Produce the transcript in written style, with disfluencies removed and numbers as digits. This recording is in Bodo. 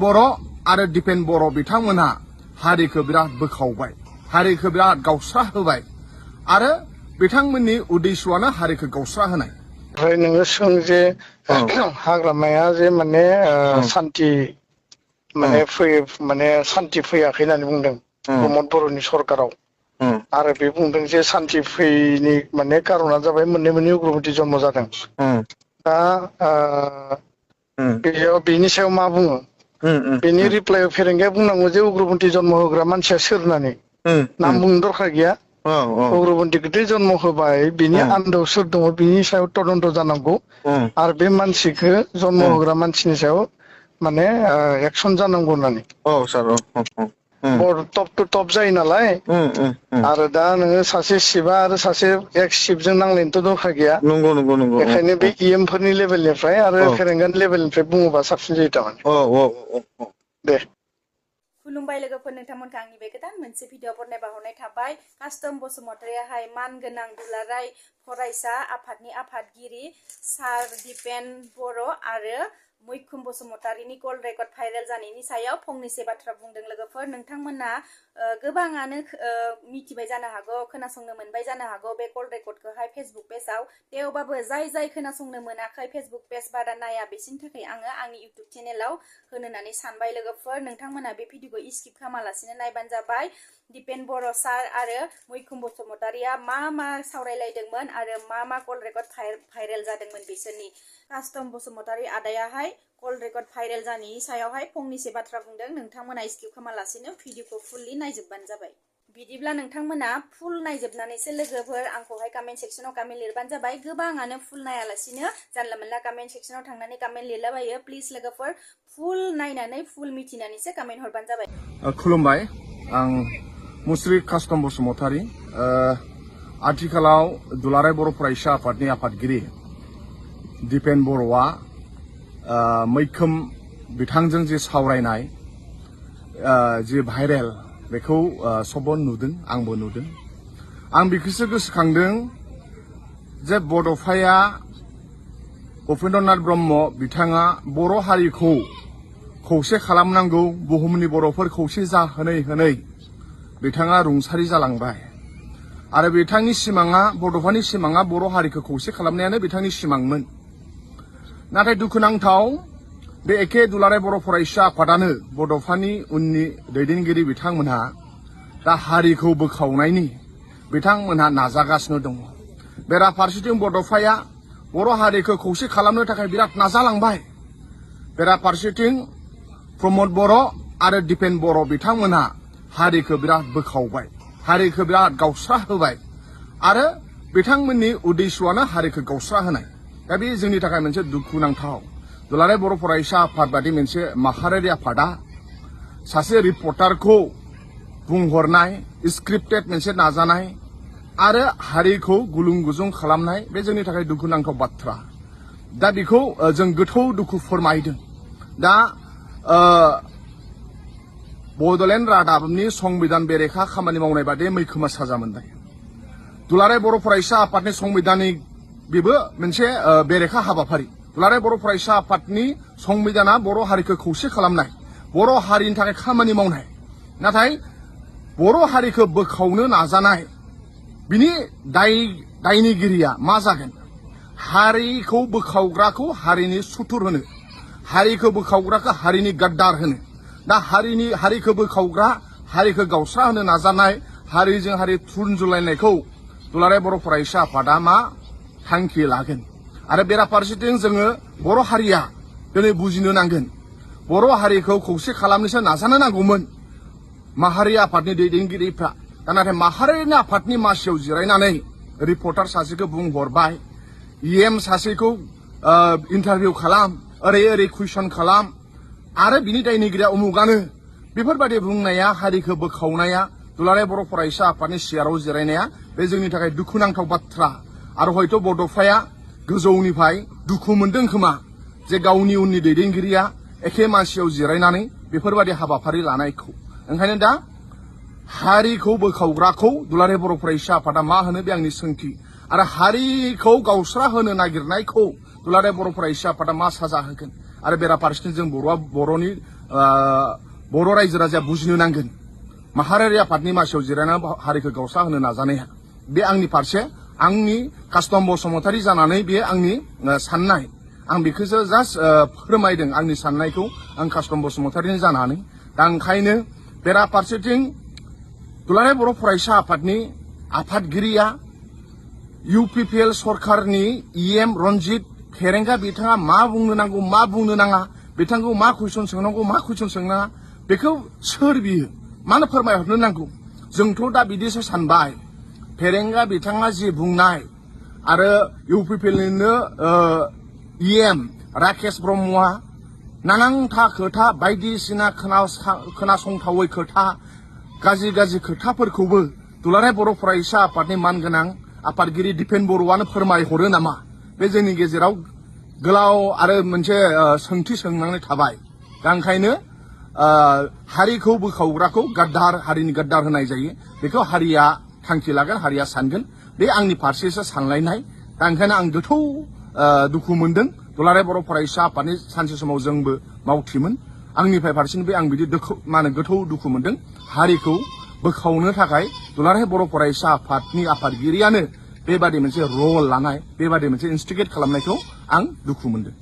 बर' आरो दिपेन बर' बिथांमोनहा हारिखौ बिराद बोखावबाय हारिखौ बिराद गावस्रा होबाय आरो बिथांमोननि उद्देश्यआनो हारिखौ गावस्रा होनाय ओमफ्राय नोङो सों जे हाग्रामाया जे माने सान्थि माने सान्थि फैयाखै होननानै बुंदों प्रमद बर'नि सरकाराव आरो बे बुंदों जे सान्थि फैयैनि माने कारना जाबाय मोननै उग्रपति जन्म जादों दा बेयाव बेनि सायाव मा बुङो बेनि रिप्लाइआव फेरेंगाया बुंनांगौ जे उग्रपति जन्म होग्रा मानसिया सोर होननानै नाम बुंनो दरखार गैया उग्रपन्थिखौथ' जन्म होबाय बिनि आन्दोआव सोर दङ बिनि सायाव तदन्त जानांगौ आरो बे मानसिखौ जन्म होग्रा मानसिनि सायाव माने एक्सन जानांगौ होननानै टप टु टप जायो नालाय आरो दा नोङो सासे शिबा आरो सासे एक्स शिबजों नांलायनोथ' दरखार गैया बेखायनो बे इएम फोरनि लेभेलनिफ्राय आरो फेरेंगानि लेभेलनिफ्राय बुङोबा साबसिन जायो थारमाने दे खुलुमबाय लोगोफोर नोंथांमोनखौ आंनि बे गोदान मोनसे भिडिअ बरनायना हरनाय थाबाय कास्टम बसुमतारियाहाय मानगोनां दुलाराय फरायसा आफादनि आफादगिरि सार दिपेन बर' आरो मैखुम बसुमतारिनि कल रेकर्ड भाइरेल जानायनि सायाव फंनैसो बाथ्रा बुंदों लोगोफोर नोंथांमोना गोबाङानो मिथिबाय जानो हागौ खोनासंनो मोनबाय जानो हागौ बे कल रेकर्डखौहाय फेसबुक पेजाव थेवबाबो जाय खोनासंनो मोनाखै फेसबुक पेज बादा नाया बिसोरनि थाखाय आङो आंनि इउटुब चेनेलाव होनो होननानै सानबाय लोगोफोर नोंथांमोना बे भिडिअखौ स्किप खालामालासिनो नायबानो जाबाय दिपेन बर' सार आरो मैखुम बसुमतारिया मा सावरायलायदोंमोन आरो मा कल रेकर्ड भाइरेल जादोंमोन बिसोरनि कास्टम बसुमतारि आदायाहाय कल रेकर्ड भाइरेल जानायनि सायावहाय फंनैसो बाथ्रा बुंदों नोंथांमोना स्किप खालामालासिनो भिडिअखौ फुललि नायजोबबानो जाबाय बिदिब्ला नोंथांमोना फुल नायजोबनानैसो लोगोफोर आंखौहाय कमेन्ट सेक्सनाव कमेन्ट लिरबानो जाबाय गोबाङानो फुल नायालासिनो जानला मोनला कमेन्ट सेक्सनाव थांनानै कमेन्ट लिरलाबायो प्लिज लोगोफोर फुल नायनानै फुल मिथिनानैसो कमेन्ट हरबानो जाबाय खुलुमबाय आं मुस्रि कास्टम बसुमतारि आथिखालाव दुलाराय बर' फरायसा आफादनि आफादगिरि दिपेन बर'आ मैखोम बिथांजों जे सावरायनाय जे भाइरेल बेखौ सबबो नुदों आंबो नुदों आं बेखौसो गोसोखांदों जे बड'फाया उपेन्द्रनाथ ब्रह्म बिथाङा बर' हारिखौ खौसे खालामनांगौ बुहुमनि बर'फोर खौसे जाहोनै बिथाङा रुंसारि जालांबाय आरो बिथांनि सिमाङा बड'फानि सिमाङा बर' हारिखौ खौसे खालामनायानो बिथांनि सिमांमोन नाथाय दुखुनांथाव बे एखे दुलाराय बर' फरायसा आफादानो बड'फानि उननि दैदेनगिरि बिथांमोनहा दा हारिखौ बोखावनायनि बिथांमोनहा नाजागासिनो दङ बेराफारसेथिं बड'फाया बर' हारिखौ खौसे खालामनो थाखाय बिराद नाजालांबाय बेराफारसेथिं प्रमद बर' आरो दिपेन बर' बिथांमोनहा हारिखौ बिराद बोखावबाय हारिखौ बिराद गावस्रा होबाय आरो बिथांमोननि उद्देश्यआनो हारिखौ गावस्रा होनाय दा बे जोंनि थाखाय मोनसे दुखुनांथाव दुलाराय बर' फरायसा आफाद बादि मोनसे माहारियारि आफादा सासे रिपर्टारखौ बुंहरनाय स्क्रिप्टेड मोनसे नाजानाय आरो हारिखौ गुलुं गुजुं खालामनाय बे जोंनि थाखाय दुखुनांथाव बाथ्रा दा बेखौ जों गोथौ दुखु फोरमायदों दा बड'लेण्ड रादाबनि संबिधान बेरेखा खामानि मावनाय बादि मैखोमा साजा मोनबाय दुलाराय बर' फरायसा आफादनि संबिधानिक बेबो मोनसे बेरेखा हाबाफारि दुलाराय बर' फरायसा आफादनि संबिधाना बर' हारिखौ खौसे खालामनाय बर' हारिनि थाखाय खामानि मावनाय नाथाय बर' हारिखौ बोखावनो नाजानाय बिनि दायनिगिरिया मा जागोन हारिखौ बोखावग्राखौ हारिनि सुथुर होनो हारिखौ बोखावग्राखौ हारिनि गद्दार होनो दा हारिखौ बोखावग्रा हारिखौ गावस्रा होनो नाजानाय हारिजों हारि थुनजुलायनायखौ दुलाराय बर' फरायसा आफादा मा थांखि लागोन आरो बेराफारसेथिं जोङो बर' हारिया दिनै बुजिनो नांगोन बर' हारिखौ खौसे खालामनोसो नाजानो नांगौमोन माहारि आफादनि दैदेनगिरिफ्रा दा नाथाय माहारिनि आफादनि मासियाव जिरायनानै रिपर्टार सासेखौ बुंहरबाय इएम सासेखौ इन्टारभिउ खालाम ओरै कुइसन खालाम आरो बिनि दायनिगिरिया उमुगानो बेफोरबायदि बुंनाया हारिखौ बोखावनाया दुलाराय बर' फरायसा आफादनि सियाराव जिरायनाया बे जोंनि थाखाय दुखुनांथाव बाथ्रा आरो हयथ' बड'फाया गोजौनिफ्राय दुखु मोनदों खोमा जे गावनि उननि दैदेनगिरिया एखे मासियाव जिरायनानै बेफोरबायदि हाबाफारि लानायखौ ओंखायनो दा हारिखौ बोखावग्राखौ दुलाराय बर' फरायसा आफादा मा होनो बे आंनि सोंथि आरो हारिखौ गावस्रा होनो नागिरनायखौ दुलाराय बर' फरायसा आफादा मा साजा होगोन आरो बेराफारसेथिं जों बर'नि बर' रायजो राजाया बुजिनो नांगोन माहारियारि आफादनि मासियाव जिरायनानै हारिखौ गावस्रा होनो नाजानाया बे आंनि फारसे आंनि कास्टम बसुमतारी जानानै बे आंनि साननाय आं बेखौसो जास्ट फोरमायदों आंनि साननायखौ आं कास्टम बसुमतारीनि जानानै दा ओंखायनो बेराफारसेथिं दुलाराय बर' फरायसा आफादनि आफादगिरिया UPPL सरकारनि EM रन्जित फेरेंगा बिथाङा मा बुंनो नांगौ मा बुंनो नाङा बिथांखौ मा कुइसन सोंनांगौ मा कुइसन सोंनाङा बेखौ सोर बियो मानो फोरमायहरनो नांगौ जोंथ' दा बिदिसो सानबाय फेरेंगा बिथाङा जि बुंनाय आरो UPPLनिनो EM राकेश ब्रह्मआ नानांथा खोथा बायदिसिना खोनासंथावै खोथा गाज्रि खोथाफोरखौबो दुलाराय बर' फरायसा आफादनि मानगोनां आफादगिरि दिपेन बर'आनो फोरमायहरो नामा बे जोंनि गेजेराव गोलाव आरो मोनसे सोंथि सोंनानै थाबाय दा ओंखायनो हारिखौ बोखावग्राखौ गाद्दार हारिनि गाद्दार होनाय जायो बेखौ हारिया थांखि लागोन हारिया सानगोन बे आंनि फारसेसो सानलायनाय दा ओंखायनो आं गोथौ दुखु मोनदों दुलाराय बर' फरायसा आफादनि सानसे समाव जोंबो मावथिमोन आंनिफ्राय फारसेनिफ्राय आं बिदि गोथौ दुखु मोनदों हारिखौ बोखावनो थाखाय दुलाराय बर' फरायसा आफादनि आफादगिरियानो बेबादि मोनसे रल लानाय बेबादि मोनसे इन्स्टिगेट खालामनायखौ आं दुखु मोनदों